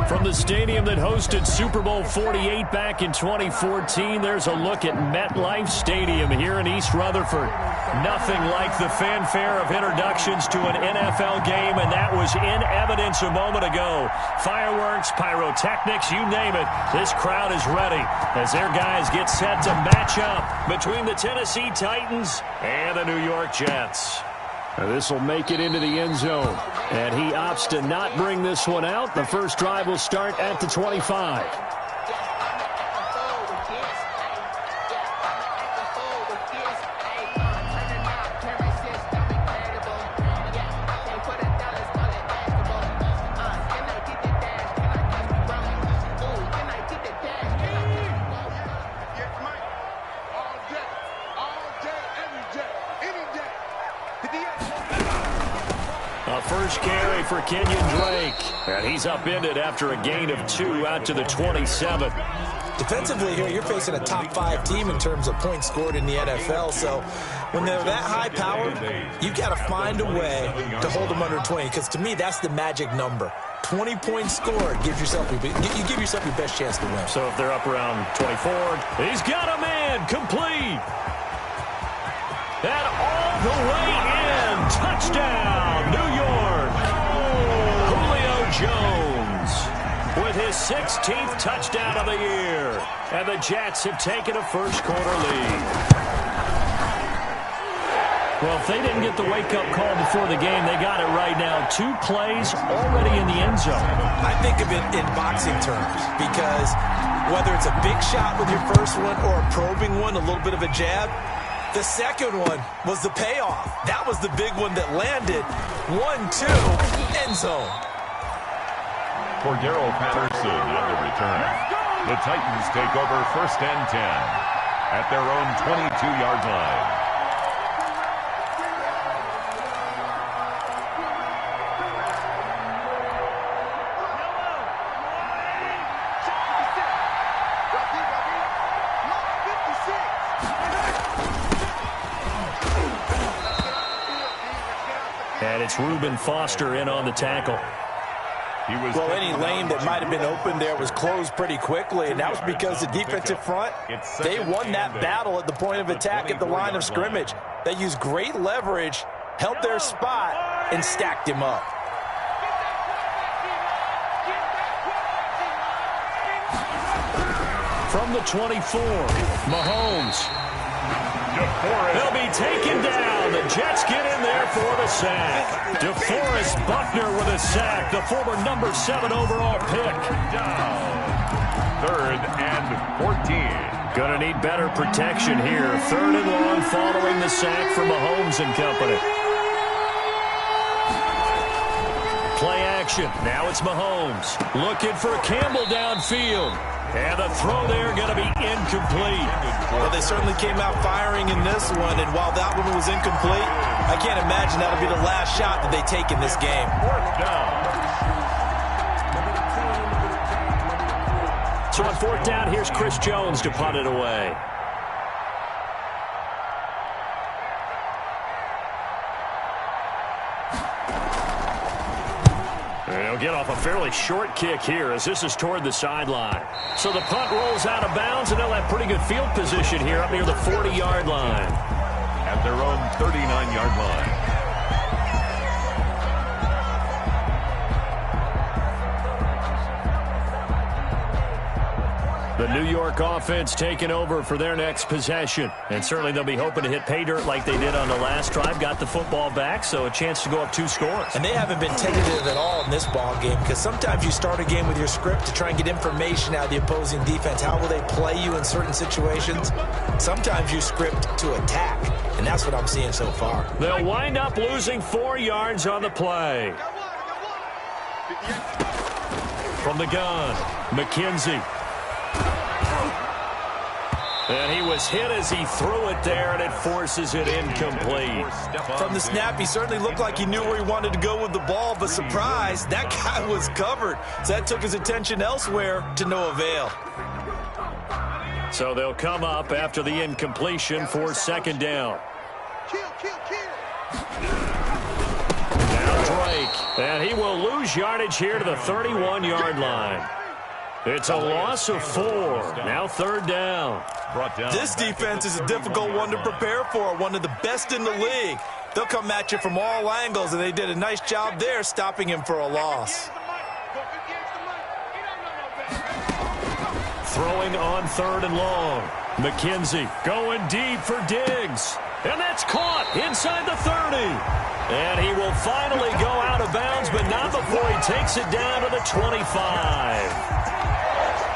From the stadium that hosted Super Bowl 48 back in 2014, there's a look at MetLife Stadium here in East Rutherford. Nothing like the fanfare of introductions to an NFL game, and that was in evidence a moment ago. Fireworks, pyrotechnics, you name it. This crowd is ready as their guys get set to match up between the Tennessee Titans and the New York Jets. This will make it into the end zone, and he opts to not bring this one out. The first drive will start at the 25. First carry for Kenyon Drake. And he's upended after a gain of 2 out to the 27. Defensively here, you're facing a top 5 team in terms of points scored in the NFL. So when they're that high powered, you've got to find a way to hold them under 20. Because to me, that's the magic number. 20 points scored gives yourself you give yourself your best chance to win. So if they're up around 24, he's got a man complete. And all the way in. Touchdown, New York. Julio Jones with his 16th touchdown of the year. And the Jets have taken a first-quarter lead. Well, if they didn't get the wake-up call before the game, they got it right now. 2 plays already in the end zone. I think of it in boxing terms because whether it's a big shot with your first one or a probing one, a little bit of a jab, the second one was the payoff. That was the big one that landed. 1-2, end zone. Cordero Patterson on the return. The Titans take over 1st and 10 at their own 22-yard line. And it's Reuben Foster in on the tackle. Well, any lane that might have been open there was closed pretty quickly, and that was because the defensive front, they won that battle at the point of attack at the line of scrimmage. They used great leverage, held their spot, and stacked him up. From the 24, Mahomes. They'll be taken down. The Jets get in there for the sack. DeForest Buckner with a sack, the former number 7 overall pick. Down. 3rd and 14. Gonna need better protection here. 3rd and long following the sack from Mahomes and company. Play action. Now it's Mahomes. Looking for Campbell downfield. And the throw there going to be incomplete. Well, they certainly came out firing in this one, and while that one was incomplete, I can't imagine that'll be the last shot that they take in this game. 4th down. So on 4th down, here's Chris Jones to punt it away. They'll get off a fairly short kick here as this is toward the sideline. So the punt rolls out of bounds, and they'll have pretty good field position here up near the 40-yard line. At their own 39-yard line. The New York offense taking over for their next possession. And certainly they'll be hoping to hit pay dirt like they did on the last drive. Got the football back, so a chance to go up 2 scores. And they haven't been tentative at all in this ball game because sometimes you start a game with your script to try and get information out of the opposing defense. How will they play you in certain situations? Sometimes you script to attack, and that's what I'm seeing so far. They'll wind up losing 4 yards on the play. From the gun, McKenzie. And he was hit as he threw it there, and it forces it incomplete. From the snap, he certainly looked like he knew where he wanted to go with the ball, but surprise, that guy was covered. So that took his attention elsewhere to no avail. So they'll come up after the incompletion for 2nd down. Now Drake. And he will lose yardage here to the 31-yard line. It's a loss of 4. Now 3rd down. This defense is a difficult one to prepare for, one of the best in the league. They'll come at you from all angles, and they did a nice job there stopping him for a loss. Throwing on 3rd and long. McKenzie going deep for Diggs. And that's caught inside the 30. And he will finally go out of bounds, but not before he takes it down to the 25.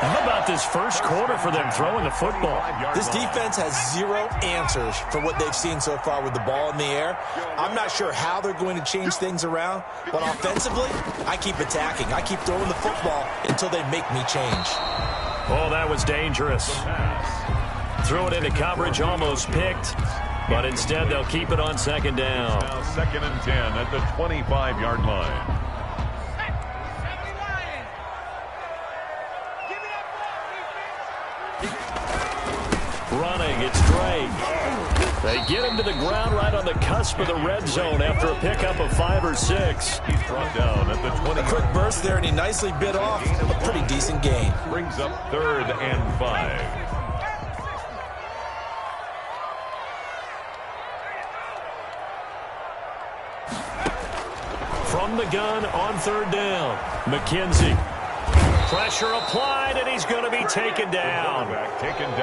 How about this first quarter for them throwing the football? This defense has 0 answers for what they've seen so far with the ball in the air. I'm not sure how they're going to change things around, but offensively, I keep attacking. I keep throwing the football until they make me change. Oh, that was dangerous. Threw it into coverage, almost picked, but instead they'll keep it on 2nd down. Now 2nd and 10 at the 25-yard line. Running, it's Drake. They get him to the ground right on the cusp of the red zone after a pickup of 5 or 6. He's brought down at the 20. A quick burst there, and he nicely bit off a pretty decent gain. Brings up 3rd and 5. From the gun on 3rd down. McKenzie. Pressure applied, and he's going to be taken down.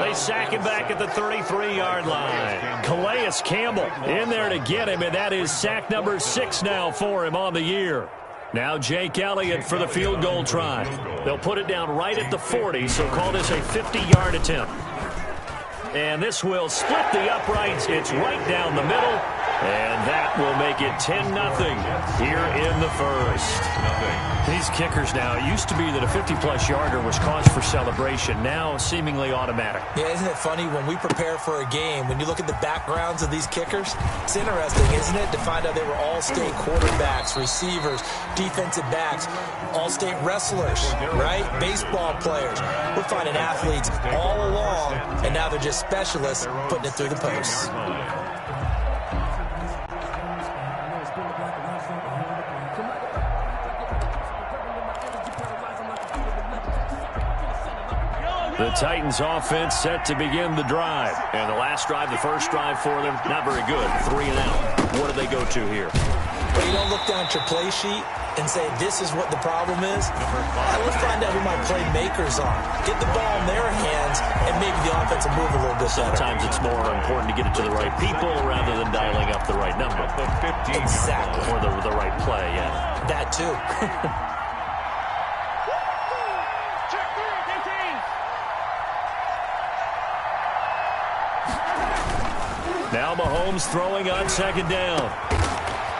They sack him back at the 33-yard line. Calais Campbell in there to get him, and that is sack number 6 now for him on the year. Now Jake Elliott for the field goal try. They'll put it down right at the 40, so call this a 50-yard attempt. And this will split the uprights. It's right down the middle, and that will make it 10-0 here in the first. These kickers now, it used to be that a 50-plus yarder was cause for celebration. Now seemingly automatic. Yeah, isn't it funny when we prepare for a game, when you look at the backgrounds of these kickers, it's interesting, isn't it, to find out they were all-state quarterbacks, receivers, defensive backs, all-state wrestlers, right? Baseball players. We're finding athletes all along, and now they're just specialists putting it through the posts. The Titans offense set to begin the drive. And the last drive, the first drive for them, not very good. 3 and out. What do they go to here? Well, you don't look down at your play sheet and say, this is what the problem is. Let's find out who my playmakers are. Get the ball in their hands, and maybe the offense will move a little bit better. Sometimes it's more important to get it to the right people rather than dialing up the right number. Exactly. Or the right play, yeah. That too. Now Mahomes throwing on 2nd down.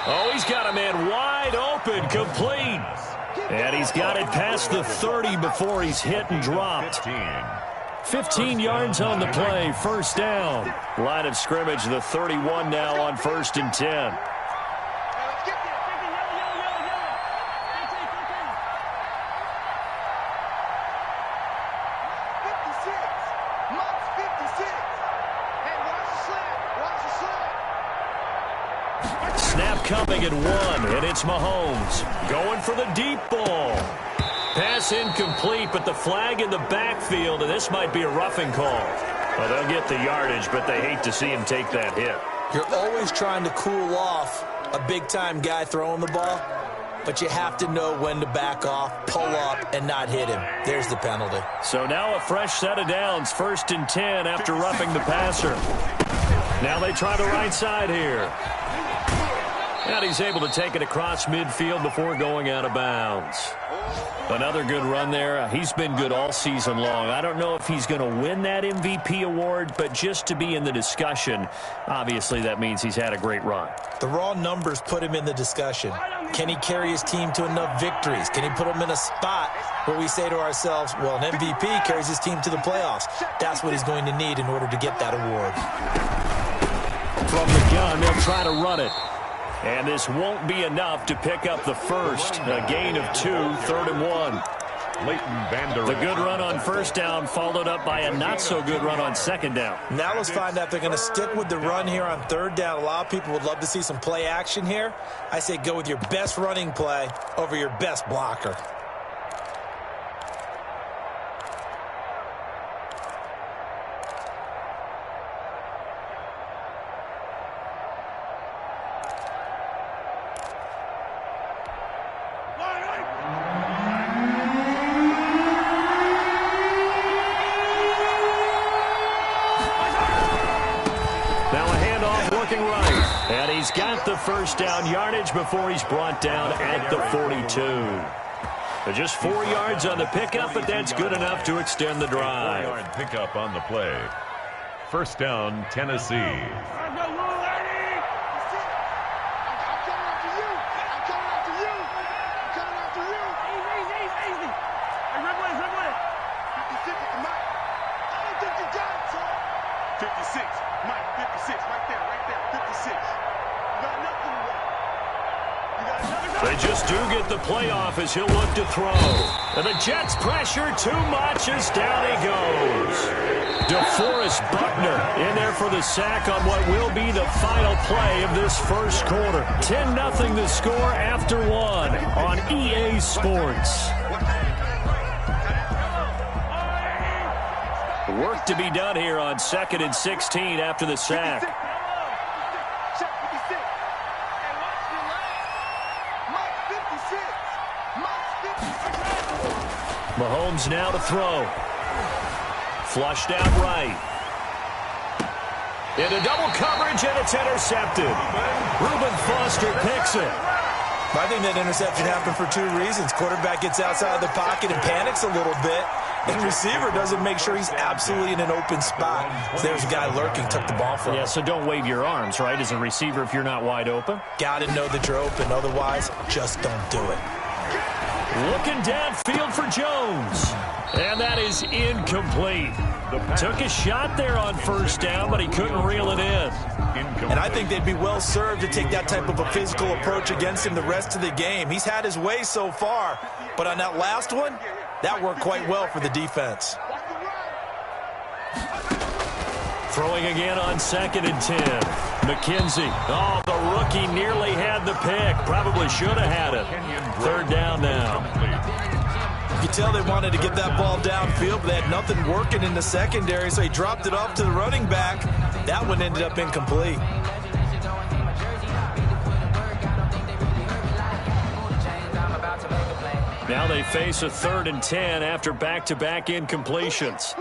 Oh, he's got a man wide open, complete. And he's got it past the 30 before he's hit and dropped. 15 yards on the play, 1st down. Line of scrimmage, the 31 now on 1st and 10. Snap coming at 1, and it's Mahomes going for the deep ball. Pass incomplete, but the flag in the backfield, and this might be a roughing call. Well, they'll get the yardage, but they hate to see him take that hit. You're always trying to cool off a big-time guy throwing the ball, but you have to know when to back off, pull up, and not hit him. There's the penalty. So now a fresh set of downs, 1st and 10 after roughing the passer. Now they try the right side here. And he's able to take it across midfield before going out of bounds. Another good run there. He's been good all season long. I don't know if he's going to win that MVP award, but just to be in the discussion, obviously that means he's had a great run. The raw numbers put him in the discussion. Can he carry his team to enough victories? Can he put them in a spot where we say to ourselves, well, an MVP carries his team to the playoffs. That's what he's going to need in order to get that award. From the gun, they'll try to run it. And this won't be enough to pick up the first. A gain of 2, 3rd and 1. The good run on first down followed up by a not-so-good run on second down. Now let's find out if they're going to stick with the run here on third down. A lot of people would love to see some play action here. I say go with your best running play over your best blocker. He's got the first down yardage before he's brought down at the 42. Just 4 yards on the pickup, but that's good enough to extend the drive. 4-yard pickup on the play. First down, Tennessee. They just do get the playoff as he'll look to throw. And the Jets pressure too much as down he goes. DeForest Buckner in there for the sack on what will be the final play of this first quarter. 10-0 the score after one on EA Sports. Work to be done here on 2nd and 16 after the sack. Mahomes now to throw. Flushed out right. Into double coverage, and it's intercepted. Reuben Foster picks it. I think that interception happened for 2 reasons. Quarterback gets outside of the pocket and panics a little bit. And receiver doesn't make sure he's absolutely in an open spot. So there's a guy lurking, took the ball from him. Yeah, so don't wave your arms, right, as a receiver if you're not wide open. Got to know that you're open. Otherwise, just don't do it. Looking downfield for Jones. And that is incomplete. Took a shot there on first down, but he couldn't reel it in. And I think they'd be well served to take that type of a physical approach against him the rest of the game. He's had his way so far, but on that last one, that worked quite well for the defense. Throwing again on 2nd and 10. McKenzie. Oh, the rookie nearly had the pick. Probably should have had it. Third down now. You could tell they wanted to get that ball downfield, but they had nothing working in the secondary, so he dropped it off to the running back. That one ended up incomplete. Now they face a 3rd and 10 after back-to-back incompletions.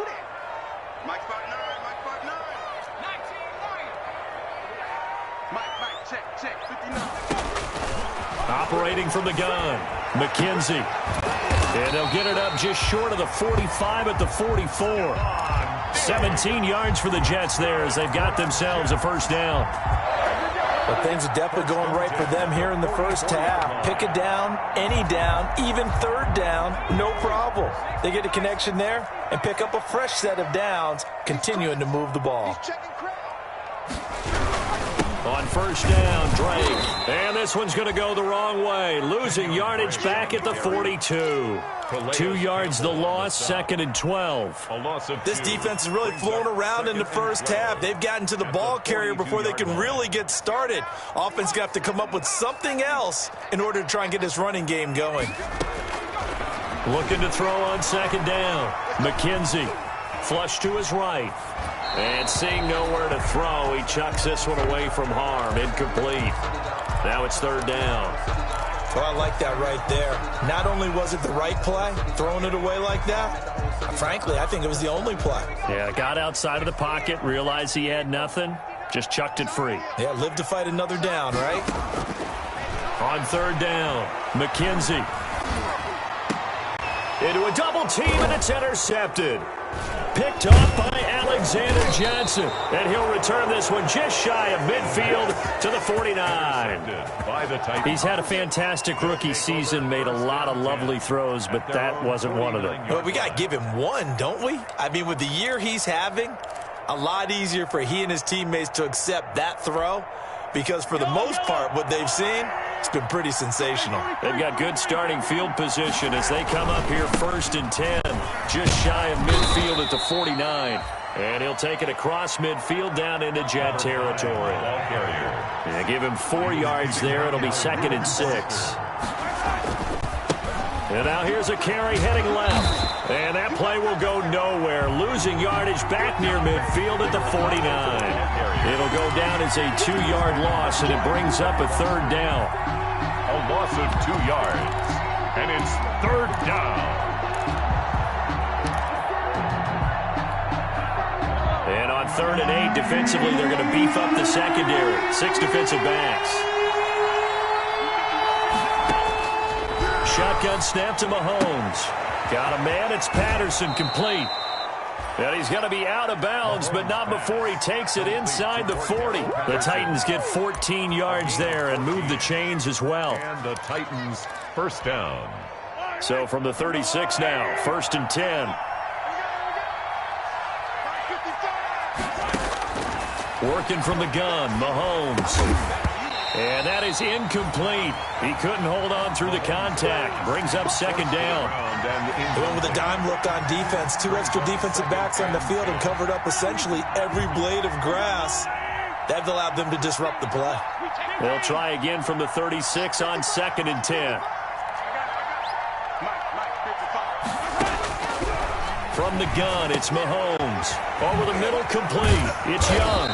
Operating from the gun, McKenzie. And they'll get it up just short of the 45 at the 44. 17 yards for the Jets there as they've got themselves a first down. But things are definitely going right for them here in the first half. Pick a down, any down, even third down, no problem. They get a connection there and pick up a fresh set of downs, continuing to move the ball. On first down, Drake. And this one's going to go the wrong way. Losing yardage back at the 42. 2 yards the loss, 2nd and 12. This defense is really flown around in the first half. They've gotten to the ball carrier before they can really get started. Offense going to have to come up with something else in order to try and get this running game going. Looking to throw on 2nd down. McKenzie. Flush to his right. And seeing nowhere to throw, he chucks this one away from harm. Incomplete. Now it's 3rd down. Well, I like that right there. Not only was it the right play, throwing it away like that, frankly, I think it was the only play. Yeah, got outside of the pocket, realized he had nothing, just chucked it free. Yeah, live to fight another down, right? On 3rd down, McKenzie. Into a double team, and it's intercepted. Picked off by Alexander Johnson. And he'll return this one just shy of midfield to the 49. He's had a fantastic rookie season, made a lot of lovely throws, but that wasn't one of them. Well, we got to give him one, don't we? I mean, with the year he's having, a lot easier for he and his teammates to accept that throw, because for the most part, what they've seen, It's been pretty sensational. They've got good starting field position as they come up here 1st and 10, just shy of midfield at the 49. And he'll take it across midfield down into Jet territory. Yeah, give him 4 yards there. It'll be 2nd and 6. And now here's a carry heading left. And that play will go nowhere. Losing yardage back near midfield at the 49. It'll go down as a 2-yard loss, and it brings up a 3rd down. A loss of 2 yards. And it's 3rd down. And on 3rd and 8, defensively, they're going to beef up the secondary. 6 defensive backs. Shotgun snap to Mahomes. Got a man. It's Patterson, complete. And he's going to be out of bounds, but not before he takes it inside the 40. The Titans get 14 yards there and move the chains as well. And the Titans 1st down. So from the 36 now, 1st and 10. Working from the gun, Mahomes. And that is incomplete. He couldn't hold on through the contact. Brings up 2nd down. And with a dime look on defense, 2 extra defensive backs on the field and covered up essentially every blade of grass. That allowed them to disrupt the play. They'll try again from the 36 on 2nd and 10. From the gun, it's Mahomes. Over the middle, complete. It's Young.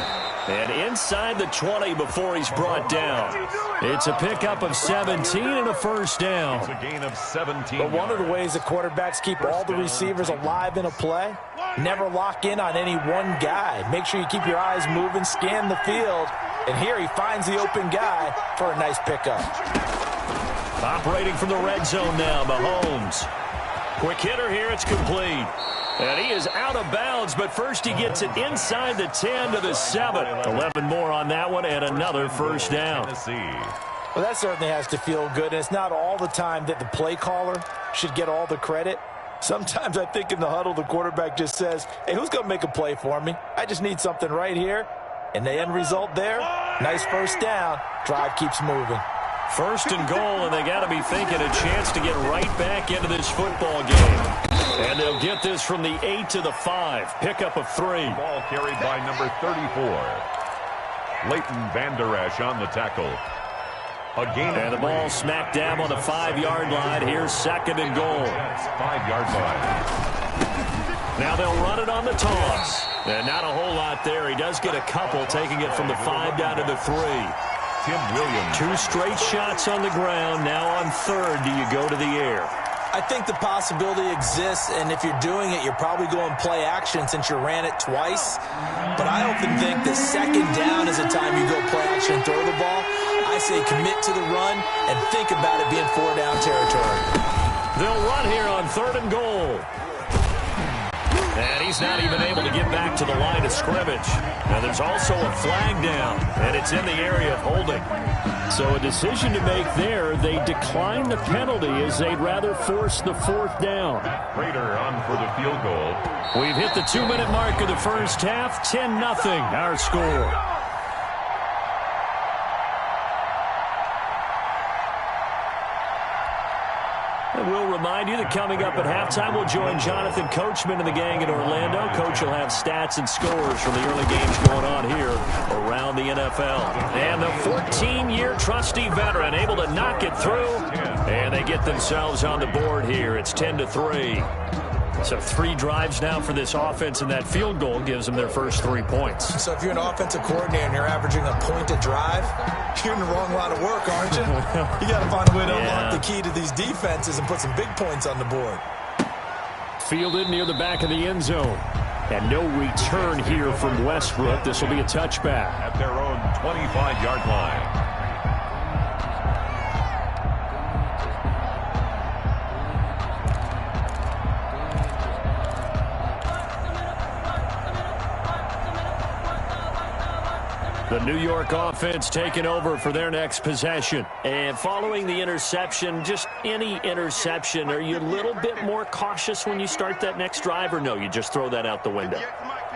And inside the 20 before he's brought down. It's a pickup of 17 and a 1st down. It's a gain of 17. But one of the ways that quarterbacks keep all the receivers alive in a play, never lock in on any one guy. Make sure you keep your eyes moving, scan the field. And here he finds the open guy for a nice pickup. Operating from the red zone now, Mahomes. Quick hitter here, it's complete. And he is out of bounds, but first he gets it inside the 10 to the 7. 11 more on that one and another 1st down. Well, that certainly has to feel good, and it's not all the time that the play caller should get all the credit. Sometimes I think in the huddle the quarterback just says, hey, who's going to make a play for me? I just need something right here. And the end result there, nice 1st down. Drive keeps moving. 1st and goal, and they got to be thinking a chance to get right back into this football game. And they'll get this from the 8 to the 5. Pickup of 3. Ball carried by number 34. Leighton Vander Esch on the tackle. And the ball smack dab on the 5-yard line. Here's 2nd and goal. 5-yard line. Now they'll run it on the toss. And not a whole lot there. He does get a couple, taking it from the 5 down to the 3. Tim Williams. 2 straight shots on the ground. Now on 3rd, do you go to the air? I think the possibility exists, and if you're doing it, you're probably going play action since you ran it twice. But I often think that 2nd down is a time you go play action and throw the ball. I say commit to the run and think about it being 4-down territory. They'll run here on 3rd and goal. And he's not even able to get back to the line of scrimmage. Now there's also a flag down, and it's in the area of holding. So a decision to make there. They decline the penalty as they'd rather force the 4th down. Prater on for the field goal. We've hit the 2-minute mark of the 1st half. 10-0 our score. And we'll remind you that coming up at halftime, we'll join Jonathan Coachman and the gang in Orlando. Coach will have stats and scores from the early games going on here around the NFL. And the 14-year trusty veteran able to knock it through. And they get themselves on the board here. It's 10-3. So 3 drives now for this offense, and that field goal gives them their first 3 points. So if you're an offensive coordinator and you're averaging a point a drive, you're in the wrong line of work, aren't you? You got to find a way to unlock the key to these defenses and put some big points on the board. Fielded near the back of the end zone. And no return here from Westbrook. This will be a touchback. At their own 25-yard line. The New York offense taking over for their next possession. And following the interception, just any interception, are you a little bit more cautious when you start that next drive, or no, you just throw that out the window?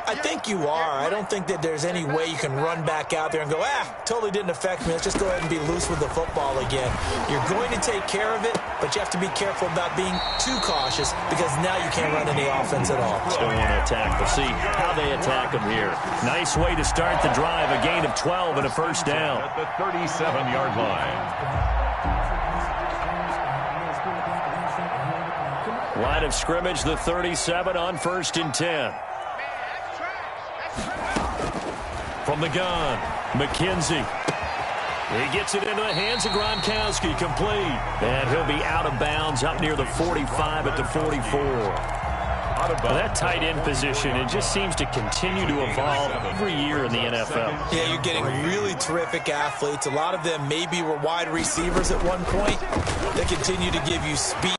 I think you are. I don't think that there's any way you can run back out there and go, totally didn't affect me. Let's just go ahead and be loose with the football again. You're going to take care of it, but you have to be careful about being too cautious because now you can't run any offense at all. Still want to attack. We'll see how they attack them here. Nice way to start the drive. A gain of 12 and a first down. At the 37-yard line. Line of scrimmage, the 37 on 1st and 10. From the gun, McKenzie. He gets it into the hands of Gronkowski, complete. And he'll be out of bounds up near the 45 at the 44. That tight end position, it just seems to continue to evolve every year in the NFL. Yeah, you're getting really terrific athletes. A lot of them maybe were wide receivers at one point. They continue to give you speed,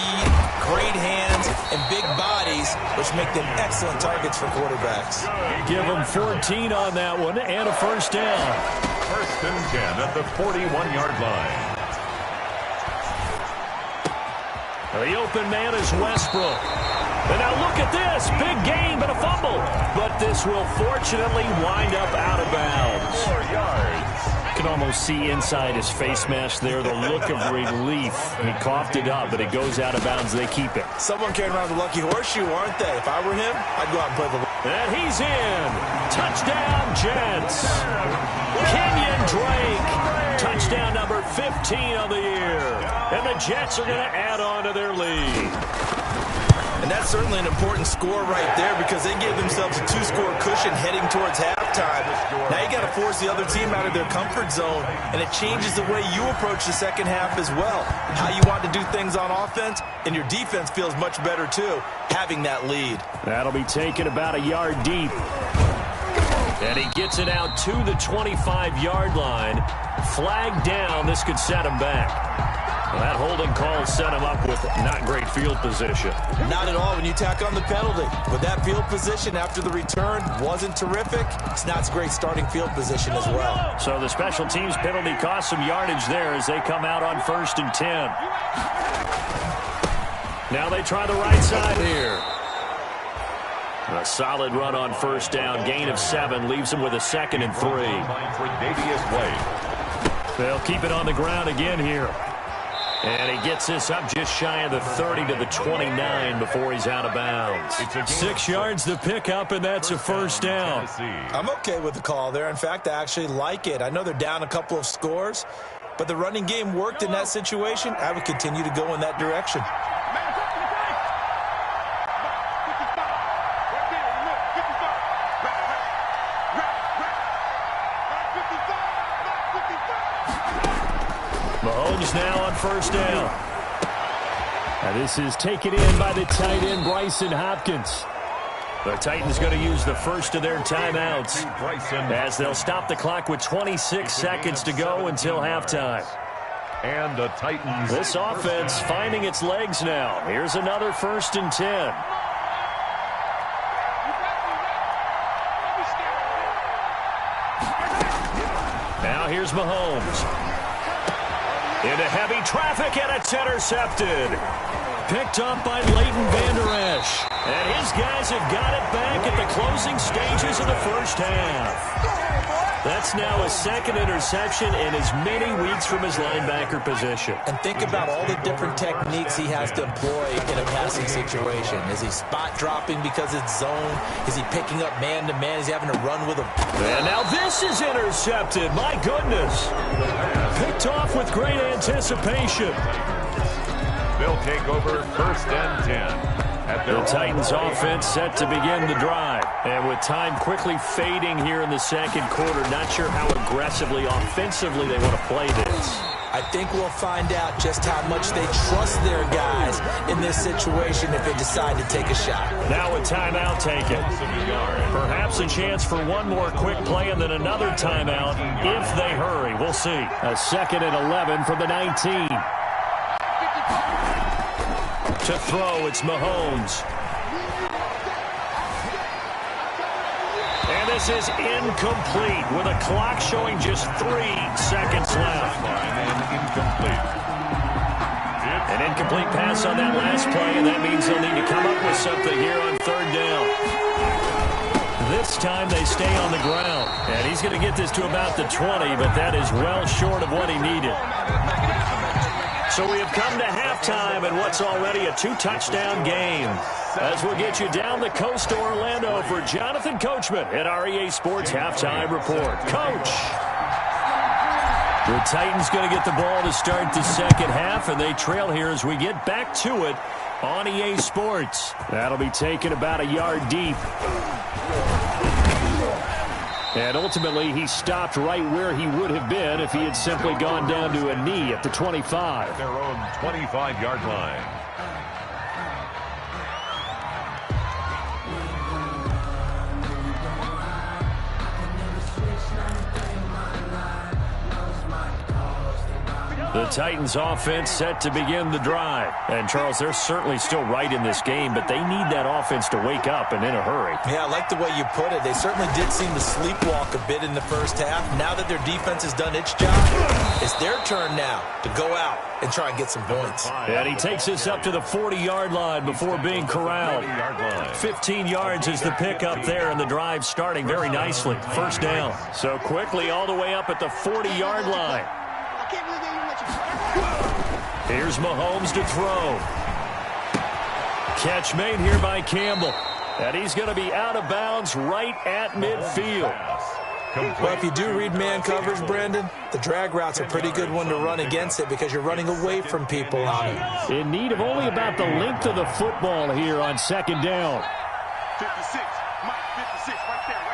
great hands, and big bodies, which make them excellent targets for quarterbacks. Give them 14 on that one and a first down. 1st and 10 at the 41-yard line. The open man is Westbrook. And now look at this. Big gain, but a fumble. But this will fortunately wind up out of bounds. 4 yards. You can almost see inside his face mask there the look of relief. He coughed it up, but it goes out of bounds. They keep it. Someone carrying around the lucky horseshoe, aren't they? If I were him, I'd go out and play the... And he's in. Touchdown, Jets. Kenyon Drake. Touchdown number 15 of the year. And the Jets are going to add on to their lead. And that's certainly an important score right there because they gave themselves a 2-score cushion heading towards halftime. Now you got to force the other team out of their comfort zone, and it changes the way you approach the second half as well. How you want to do things on offense, and your defense feels much better too, having that lead. That'll be taken about a yard deep. And he gets it out to the 25-yard line. Flag down. This could set him back. Well, that holding call set him up with not great field position. Not at all when you tack on the penalty. But that field position after the return wasn't terrific. It's not a great starting field position as well. So the special teams penalty cost some yardage there as they come out on 1st and 10. Now they try the right side here. A solid run on 1st down. Gain of 7 leaves them with a 2nd and 3. They'll keep it on the ground again here. And he gets this up just shy of the 30 to the 29 before he's out of bounds. 6 yards the pickup, and that's a first down. I'm okay with the call there. In fact, I actually like it. I know they're down a couple of scores, but the running game worked in that situation. I would continue to go in that direction. Mahomes now on 1st down. Now this is taken in by the tight end, Bryson Hopkins. The Titans going to use the first of their timeouts as they'll stop the clock with 26 seconds to go until halftime. And the Titans. This offense finding its legs now. Here's another 1st and 10. Now here's Mahomes. Into heavy traffic, and it's intercepted. Picked up by Leighton Vander Esch. And his guys have got it back at the closing stages of the first half. That's now his 2nd interception in as many weeks from his linebacker position. And think about all the different techniques he has to employ in a passing situation. Is he spot dropping because it's zone? Is he picking up man-to-man? Is he having to run with him? And now this is intercepted. My goodness. Picked off with great anticipation. They'll take over 1st and 10. The Titans offense set to begin the drive. And with time quickly fading here in the 2nd quarter, not sure how aggressively, offensively they want to play this. I think we'll find out just how much they trust their guys in this situation if they decide to take a shot. Now a timeout taken. Perhaps a chance for one more quick play and then another timeout if they hurry. We'll see. A 2nd and 11 from the 19. To throw, it's Mahomes. And this is incomplete with a clock showing just 3 seconds left. An incomplete pass on that last play, and that means they'll need to come up with something here on 3rd down. This time they stay on the ground. And he's going to get this to about the 20, but that is well short of what he needed. So we have come to halftime in what's already a 2-touchdown game. As we'll get you down the coast to Orlando for Jonathan Coachman at our EA Sports Halftime Report. Coach! The Titans going to get the ball to start the second half, and they trail here as we get back to it on EA Sports. That'll be taken about a yard deep. And ultimately, he stopped right where he would have been if he had simply gone down to a knee at the 25. Their own 25-yard line. The Titans offense set to begin the drive. And, Charles, they're certainly still right in this game, but they need that offense to wake up and in a hurry. Yeah, I like the way you put it. They certainly did seem to sleepwalk a bit in the first half. Now that their defense has done its job, it's their turn now to go out and try and get some points. And he takes this up to the 40-yard line before being corralled. 15 yards is the pickup there, and the drive starting very nicely. First down. So quickly all the way up at the 40-yard line. Here's Mahomes to throw. Catch made here by Campbell. And he's going to be out of bounds right at midfield. Well, if you do read man coverage, Brandon, the drag route's a pretty good one to run against it because you're running away from people on it. In need of only about the length of the football here on second down. 56, Mike, 56, right there.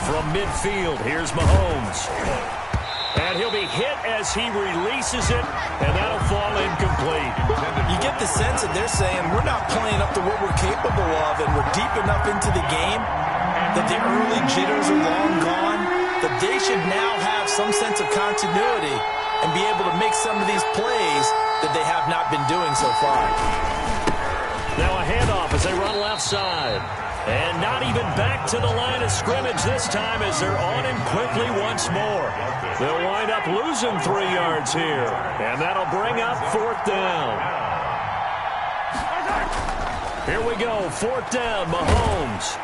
From midfield, here's Mahomes. And he'll be hit as he releases it, and that'll fall incomplete. You get the sense that they're saying we're not playing up to what we're capable of, and we're deep enough into the game that the early jitters are long gone, that they should now have some sense of continuity and be able to make some of these plays that they have not been doing so far. Now a handoff as they run left side. And not even back to the line of scrimmage this time as they're on him quickly once more. They'll wind up losing 3 yards here. And that'll bring up fourth down. Here we go, fourth down, Mahomes.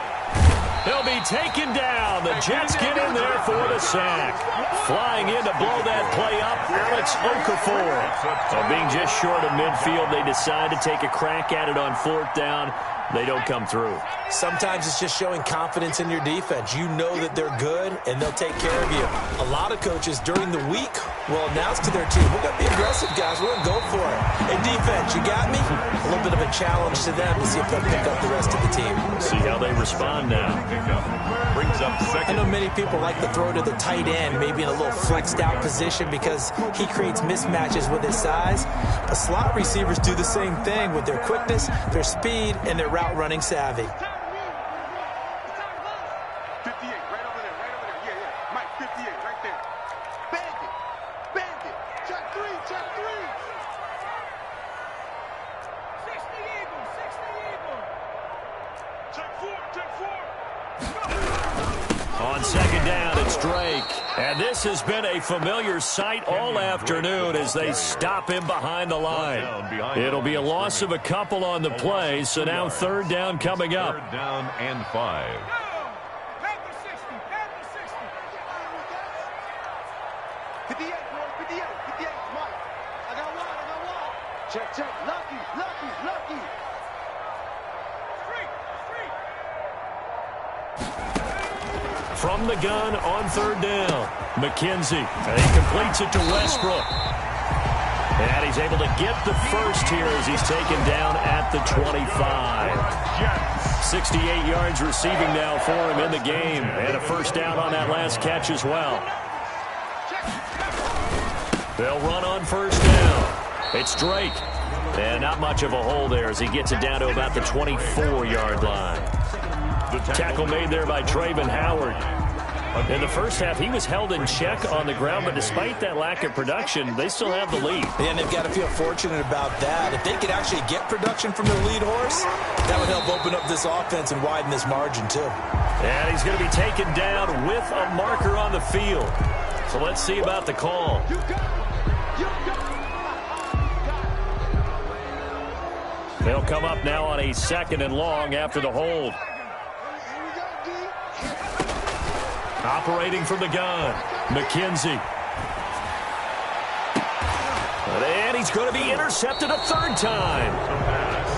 He'll be taken down. The Jets get in there for the sack. Flying in to blow that play up, Alex Okafor. So being just short of midfield, they decide to take a crack at it on fourth down. They don't come through. Sometimes it's just showing confidence in your defense. You know that they're good, and they'll take care of you. A lot of coaches during the week will announce to their team, we're going to be aggressive, guys. We're going to go for it. Hey, defense, you got me? A little bit of a challenge to them to see if they'll pick up the rest of the team. See how they respond now. Brings up second. I know many people like to throw to the tight end, maybe in a little flexed out position because he creates mismatches with his size. But slot receivers do the same thing with their quickness, their speed, and their route running savvy. 58, right over there, yeah. Mike, 58, right there. Bandit, check three. 60 Eagle. Check four. On second down, it's Drake. And this has been a familiar sight all afternoon as they stop him behind the line. It'll be a loss of a couple on the play, so now third down coming up. Third down and 5. Panther 60. 58, Mike. I got one. Check. Lucky. From the gun on third down, McKenzie. And he completes it to Westbrook. And he's able to get the first here as he's taken down at the 25. 68 yards receiving now for him in the game. And a first down on that last catch as well. They'll run on first down. It's Drake. And not much of a hole there as he gets it down to about the 24-yard line. Tackle made there by Trayvon Howard. In the first half, he was held in check on the ground, but despite that lack of production, they still have the lead. And they've got to feel fortunate about that. If they could actually get production from their lead horse, that would help open up this offense and widen this margin, too. And he's going to be taken down with a marker on the field. So let's see about the call. They'll come up now on a second and long after the hold. Operating from the gun, McKenzie. And he's going to be intercepted a third time.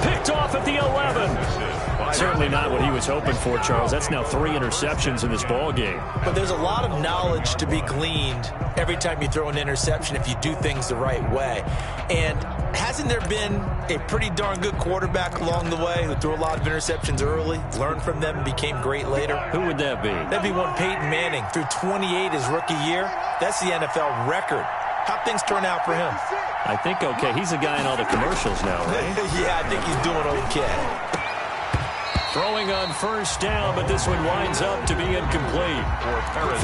Picked off at the 11. Certainly not what he was hoping for, Charles. That's now 3 interceptions in this ball game. But there's a lot of knowledge to be gleaned every time you throw an interception if you do things the right way. And hasn't there been a pretty darn good quarterback along the way who threw a lot of interceptions early, learned from them, and became great later? Who would that be? That'd be one Peyton Manning. Threw 28 his rookie year. That's the NFL record. How'd things turn out for him? I think okay. He's a guy in all the commercials now, right? Yeah, I think he's doing okay. Throwing on first down, but this one winds up to be incomplete.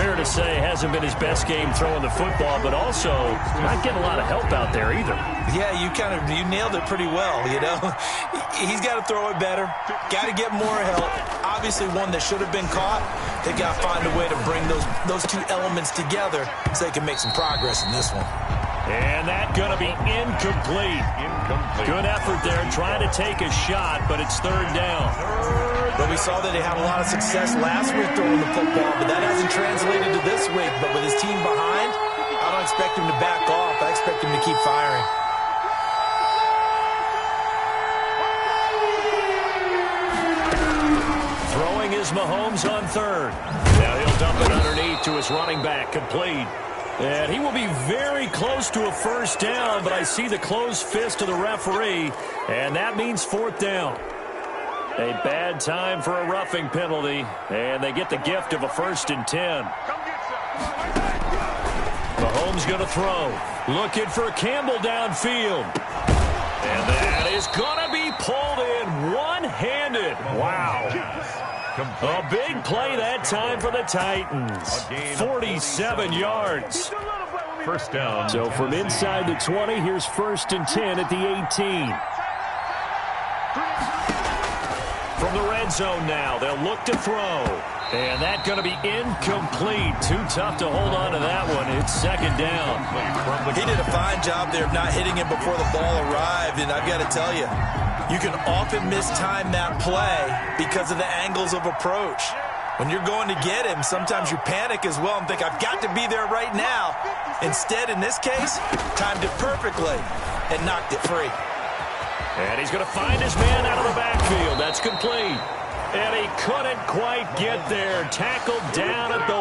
Fair to say, hasn't been his best game throwing the football, but also not getting a lot of help out there either. Yeah, you nailed it pretty well, you know. He's got to throw it better. Got to get more help. Obviously one that should have been caught. They got to find a way to bring those two elements together so they can make some progress in this one. And that's going to be incomplete. Good effort there trying to take a shot, but it's third down. But we saw that he had a lot of success last week throwing the football, but that hasn't translated to this week. But with his team behind, I don't expect him to back off. I expect him to keep firing. Throwing is Mahomes on third. Now he'll dump it underneath to his running back, complete. And he will be very close to a first down, but I see the closed fist of the referee, and that means fourth down. A bad time for a roughing penalty, and they get the gift of a 1st and 10. Mahomes going to throw. Looking for Campbell downfield. And that is going to be pulled in one-handed. Wow. A big play that time for the Titans. 47 yards. First down. So from inside the 20, here's 1st and 10 at the 18. From the red zone now, they'll look to throw. And that's going to be incomplete. Too tough to hold on to that one. It's 2nd down. He did a fine job there of not hitting him before the ball arrived, and I've got to tell you, you can often mistime that play because of the angles of approach. When you're going to get him, sometimes you panic as well and think, I've got to be there right now. Instead, in this case, timed it perfectly and knocked it free. And he's going to find his man out of the backfield. That's complete. And he couldn't quite get there. Tackled down at the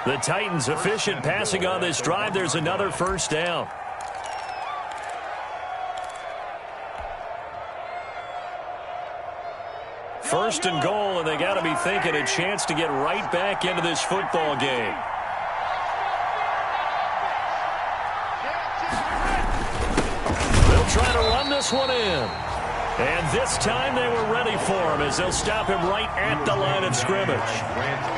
1. The Titans efficient passing on this drive. There's another first down. First and goal, and they got to be thinking a chance to get right back into this football game. They'll try to run this one in. And this time they were ready for him as they'll stop him right at the line of scrimmage.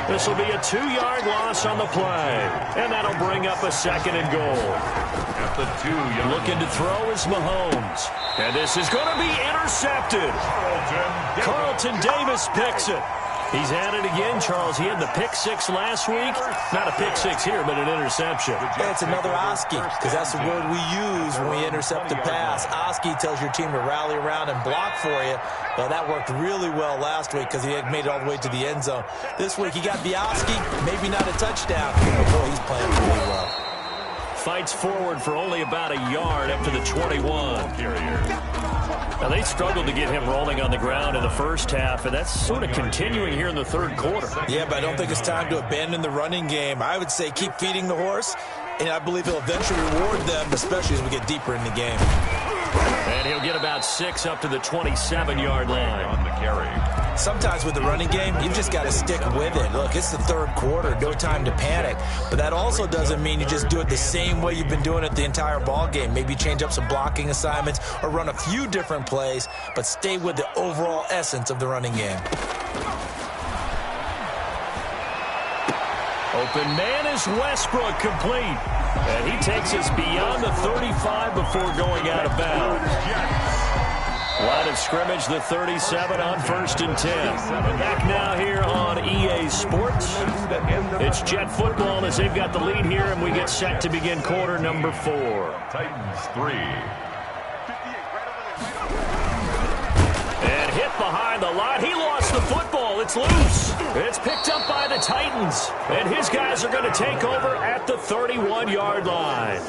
This will be a 2-yard loss on the play. And that'll bring up a 2nd and goal. At the 2-yard. Looking to throw is Mahomes. And this is going to be intercepted. Carlton Davis picks it. He's at it again, Charles. He had the pick 6 last week. Not a pick 6 here, but an interception. Yeah, it's another Oski, because that's the word we use when we intercept a pass. Oski tells your team to rally around and block for you. Well, that worked really well last week because he had made it all the way to the end zone. This week he got the Oski, maybe not a touchdown, but boy, he's playing really well. Fights forward for only about a yard up to the 21. Now, they struggled to get him rolling on the ground in the first half, and that's sort of continuing here in the third quarter. Yeah, but I don't think it's time to abandon the running game. I would say keep feeding the horse, and I believe he'll eventually reward them, especially as we get deeper in the game. And he'll get about 6 up to the 27-yard line. On the carry. Sometimes with the running game, you've just got to stick with it. Look, it's the third quarter, no time to panic. But that also doesn't mean you just do it the same way you've been doing it the entire ball game. Maybe change up some blocking assignments or run a few different plays, but stay with the overall essence of the running game. Open man is Westbrook, complete. And he takes us beyond the 35 before going out of bounds. Line of scrimmage, the 37 on 1st and 10. Back now here on EA Sports. It's Jet football as they've got the lead here, and we get set to begin quarter number 4. Titans 3. And hit behind the line. He lost the football. It's loose. It's picked up by the Titans. And his guys are going to take over at the 31-yard line.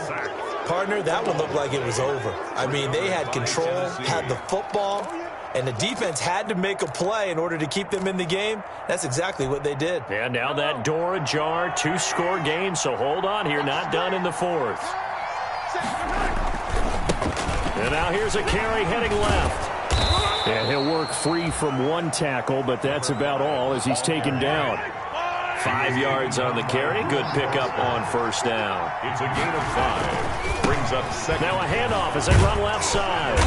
Partner, that one looked like it was over. I mean, they had control, had the football, and the defense had to make a play in order to keep them in the game. That's exactly what they did. And now that door ajar, 2-score game, so hold on here, not done in the fourth. And now here's a carry heading left. And he'll work free from one tackle, but that's about all as he's taken down. 5 yards on the carry. Good pickup on first down. It's a gain of 5. Brings up second. Now a handoff as they run left side.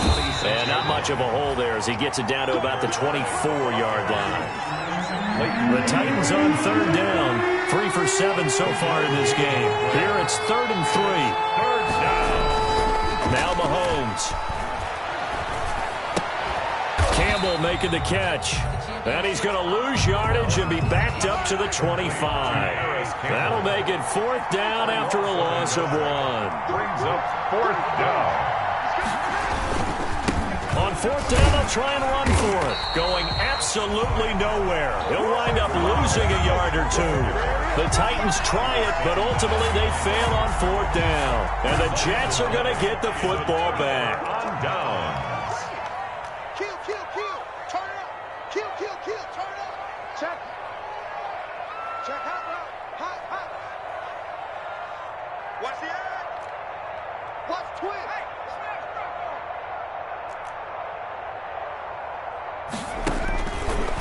And not much of a hole there as he gets it down to about the 24-yard line. The Titans on third down. 3 for 7 so far in this game. Here it's 3rd and 3. Third down. Now Mahomes. Campbell making the catch. And he's going to lose yardage and be backed up to the 25. That'll make it 4th down after a loss of 1. Brings up 4th down. On 4th down, they'll try and run for it. Going absolutely nowhere. He'll wind up losing a yard or 2. The Titans try it, but ultimately they fail on 4th down. And the Jets are going to get the football back. On down. Watch the eye. Watch twin.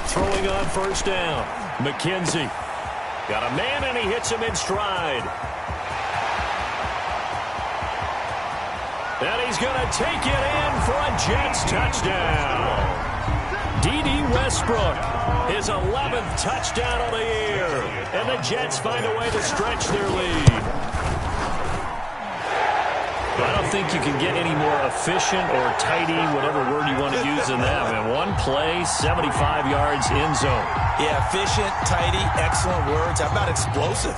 Throwing on first down. McKenzie. Got a man and he hits him in stride. And he's going to take it in for a Jets touchdown. D.D. Westbrook, his 11th touchdown of the year. And the Jets find a way to stretch their lead. I don't think you can get any more efficient or tidy, whatever word you want to use in that. Man, one play, 75 yards in zone. Yeah, efficient, tidy, excellent words. How about explosive?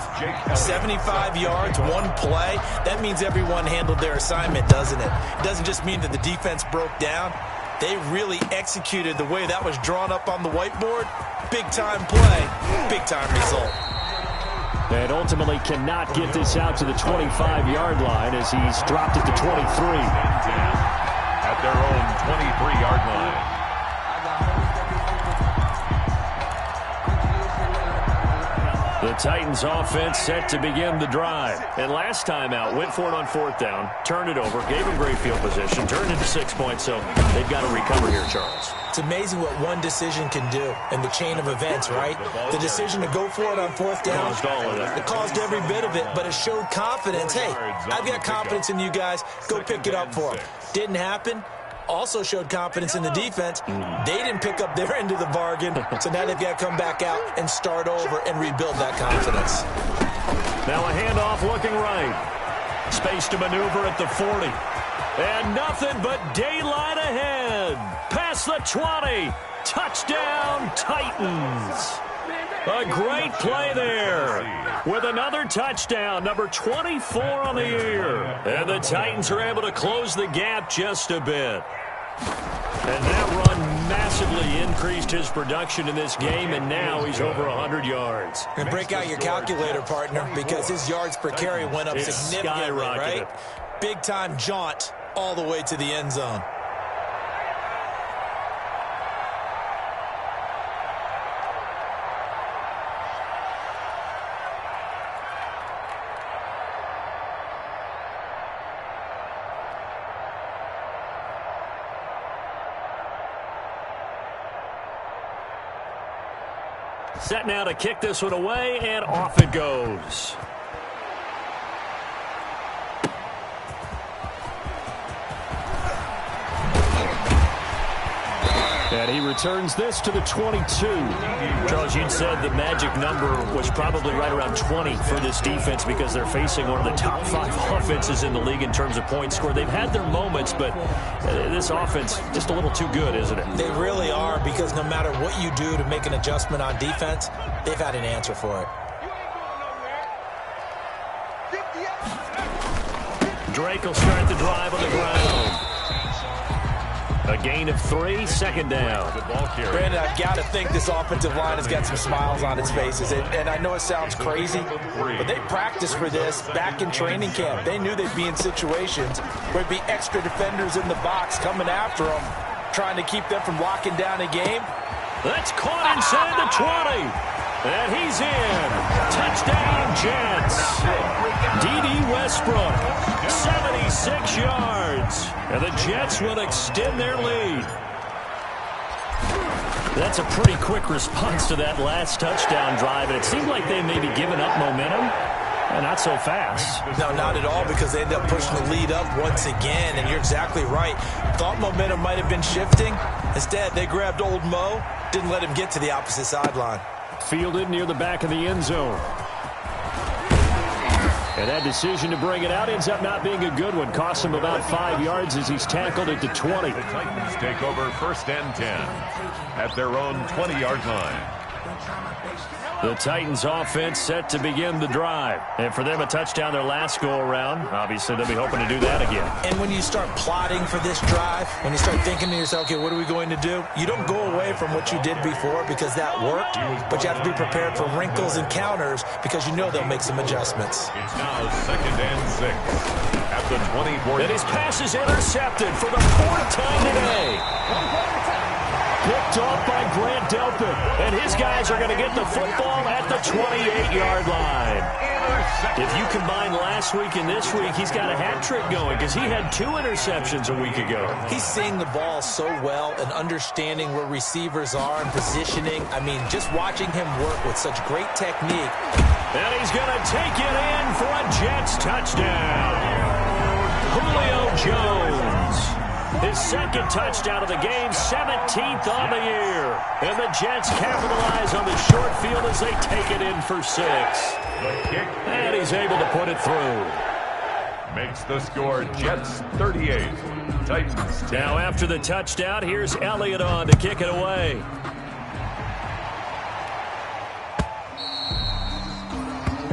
75 yards, one play. That means everyone handled their assignment, doesn't it? It doesn't just mean that the defense broke down. They really executed the way that was drawn up on the whiteboard. Big-time play, big-time result. And ultimately cannot get this out to the 25-yard line as he's dropped it to 23. At their own 23-yard line. The Titans offense set to begin the drive. And last time out, went for it on 4th down, turned it over, gave him great field position, turned it to 6 points, so they've got to recover here, Charles. It's amazing what one decision can do in the chain of events, right? The decision to go for it on 4th down, Caused all of that. it caused every bit of it, but it showed confidence. Hey, I've got confidence in you guys. Go pick it up for them. Didn't happen. Also showed confidence in the defense. They didn't pick up their end of the bargain, so now they've got to come back out and start over and rebuild that confidence. Now a handoff looking right. Space to maneuver at the 40. And nothing but daylight ahead. Past the 20. Touchdown, Titans. A great play there with another touchdown, number 24 on the year. And the Titans are able to close the gap just a bit. And that run massively increased his production in this game, and now he's over 100 yards. And break out your calculator, partner, because his yards per carry went up significantly, right? Big-time jaunt all the way to the end zone. Set now to kick this one away, and off it goes. And he returns this to the 22. Charles, you'd said the magic number was probably right around 20 for this defense because they're facing one of the top 5 offenses in the league in terms of points scored. They've had their moments, but this offense just a little too good, isn't it? They really are, because no matter what you do to make an adjustment on defense, they've had an answer for it. Drake will start the drive on the ground. A gain of 3, second down. Brandon, I've got to think this offensive line has got some smiles on its faces. And I know it sounds crazy, but they practiced for this back in training camp. They knew they'd be in situations where there'd be extra defenders in the box coming after them, trying to keep them from locking down a game. That's caught inside the 20. And he's in. Touchdown, Jets. D.D. Westbrook, 76 yards. And the Jets will extend their lead. That's a pretty quick response to that last touchdown drive. And it seemed like they may be giving up momentum. Not so fast. No, not at all, because they end up pushing the lead up once again. And you're exactly right. Thought momentum might have been shifting. Instead, they grabbed old Mo, didn't let him get to the opposite sideline. Fielded near the back of the end zone. And that decision to bring it out ends up not being a good one. Cost him about 5 yards as he's tackled at the 20. The Titans take over 1st and 10 at their own 20-yard line. The Titans offense set to begin the drive. And for them, a touchdown their last go-around. Obviously, they'll be hoping to do that again. And when you start plotting for this drive, when you start thinking to yourself, okay, what are we going to do? You don't go away from what you did before because that worked, but you have to be prepared for wrinkles and counters because you know they'll make some adjustments. It's now 2nd and 6 at the 24. And his pass is intercepted for the 4th time today. Picked off by Grant Delpit. And his guys are going to get the football at the 28-yard line. If you combine last week and this week, he's got a hat trick going because he had 2 interceptions a week ago. He's seeing the ball so well and understanding where receivers are and positioning. I mean, just watching him work with such great technique. And he's going to take it in for a Jets touchdown. Julio Jones. His 2nd touchdown of the game, 17th on the year. And the Jets capitalize on the short field as they take it in for 6. And he's able to put it through. Makes the score Jets 38, Titans 10. Now after the touchdown, here's Elliott on to kick it away.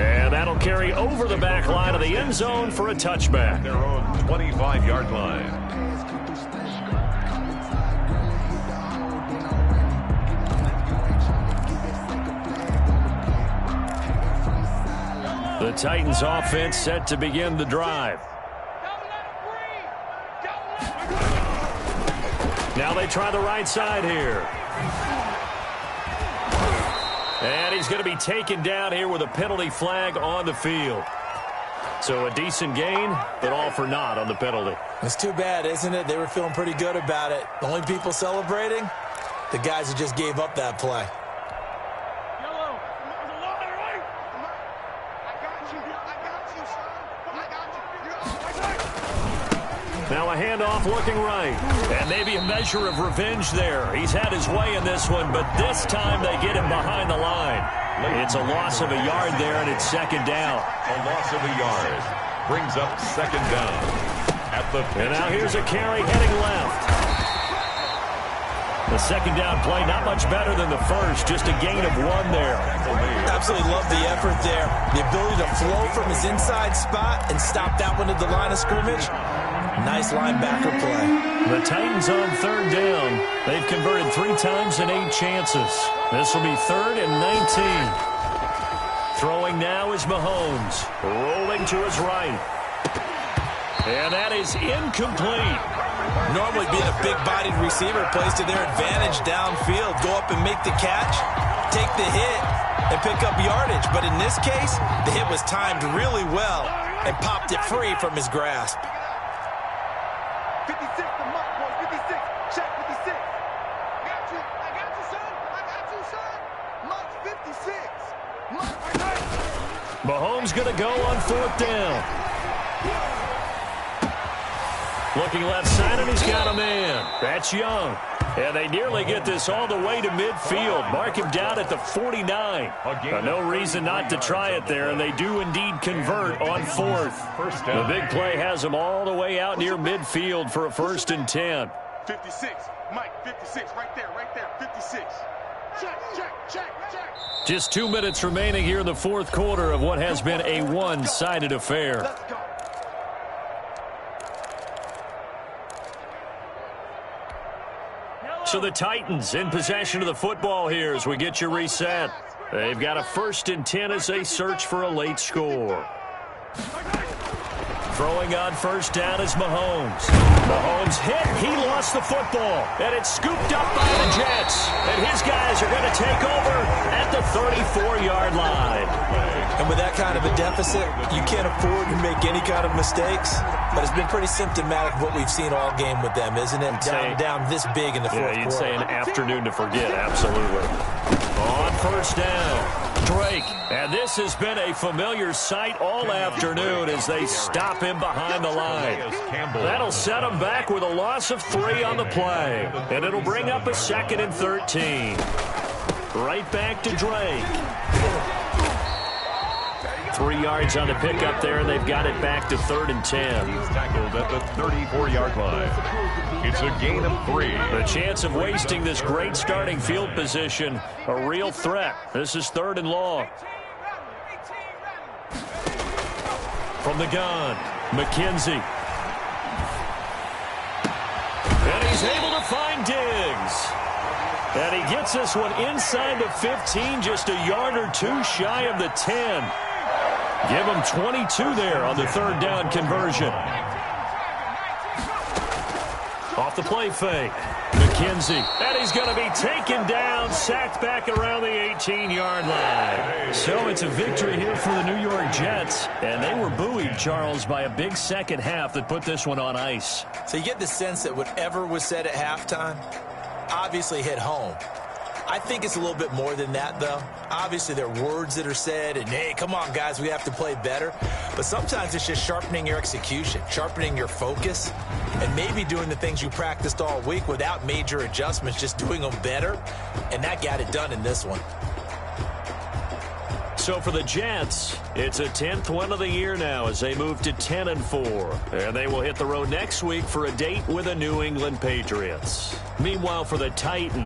And that'll carry over the back line of the end zone for a touchback. Their own 25-yard line. The Titans offense set to begin the drive. Now they try the right side here. And he's going to be taken down here with a penalty flag on the field. So a decent gain, but all for naught on the penalty. It's too bad, isn't it? They were feeling pretty good about it. The only people celebrating, the guys who just gave up that play. Now a handoff looking right. And maybe a measure of revenge there. He's had his way in this one, but this time they get him behind the line. It's a loss of a yard there, and it's 2nd down. A loss of a yard brings up 2nd down. At the and now here's a carry heading left. The 2nd down play, not much better than the first, just a gain of 1 there. Absolutely love the effort there. The ability to flow from his inside spot and stop that one at the line of scrimmage. Nice linebacker play. The Titans on 3rd down. They've converted 3 times in 8 chances. This will be 3rd and 19. Throwing now is Mahomes. Rolling to his right. And that is incomplete. Normally being a big-bodied receiver plays to their advantage downfield. Go up and make the catch, take the hit, and pick up yardage. But in this case, the hit was timed really well and popped it free from his grasp. 56, the mark, boys. 56. Check 56. I got you, son. I got you, son. Mark 56. Mark, Mahomes going to go on 4th down. Looking left side, and he's got a man. That's Young. And they nearly get this all the way to midfield. Mark him down at the 49. No reason not to try it there, and they do indeed convert on 4th. The big play has them all the way out near midfield for a 1st and 10. 56. Mike, 56. Right there, 56. Check. Just 2 minutes remaining here in the 4th quarter of what has been a one-sided affair. Let's go. So the Titans in possession of the football here as we get you reset. They've got a 1st and 10 as they search for a late score. Throwing on 1st down is Mahomes. Mahomes hit. He lost the football. And it's scooped up by the Jets. And his guys are going to take over at the 34-yard line. And with that kind of a deficit, you can't afford to make any kind of mistakes. But it's been pretty symptomatic of what we've seen all game with them, isn't it? Down this big in the fourth quarter. You'd say an afternoon to forget, absolutely. On 1st down, Drake. And this has been a familiar sight all afternoon as they stop him behind the line. That'll set him back with a loss of 3 on the play. And it'll bring up a 2nd and 13. Right back to Drake. 3 yards on the pickup there, and they've got it back to 3rd and 10. He's tackled at the 34-yard line. It's a gain of 3. The chance of wasting this great starting field position, a real threat. This is 3rd and long. From the gun, McKenzie. And he's able to find Diggs. And he gets this one inside the 15, just a yard or 2 shy of the 10. Give him 22 there on the 3rd down conversion. Off the play fake. McKenzie. And he's going to be taken down, sacked back around the 18-yard line. So it's a victory here for the New York Jets. And they were buoyed, Charles, by a big second half that put this one on ice. So you get the sense that whatever was said at halftime obviously hit home. I think it's a little bit more than that, though. Obviously, there are words that are said, and, hey, come on, guys, we have to play better. But sometimes it's just sharpening your execution, sharpening your focus, and maybe doing the things you practiced all week without major adjustments, just doing them better. And that got it done in this one. So for the Jets, it's a 10th win of the year now as they move to 10-4. And they will hit the road next week for a date with the New England Patriots. Meanwhile, for the Titans,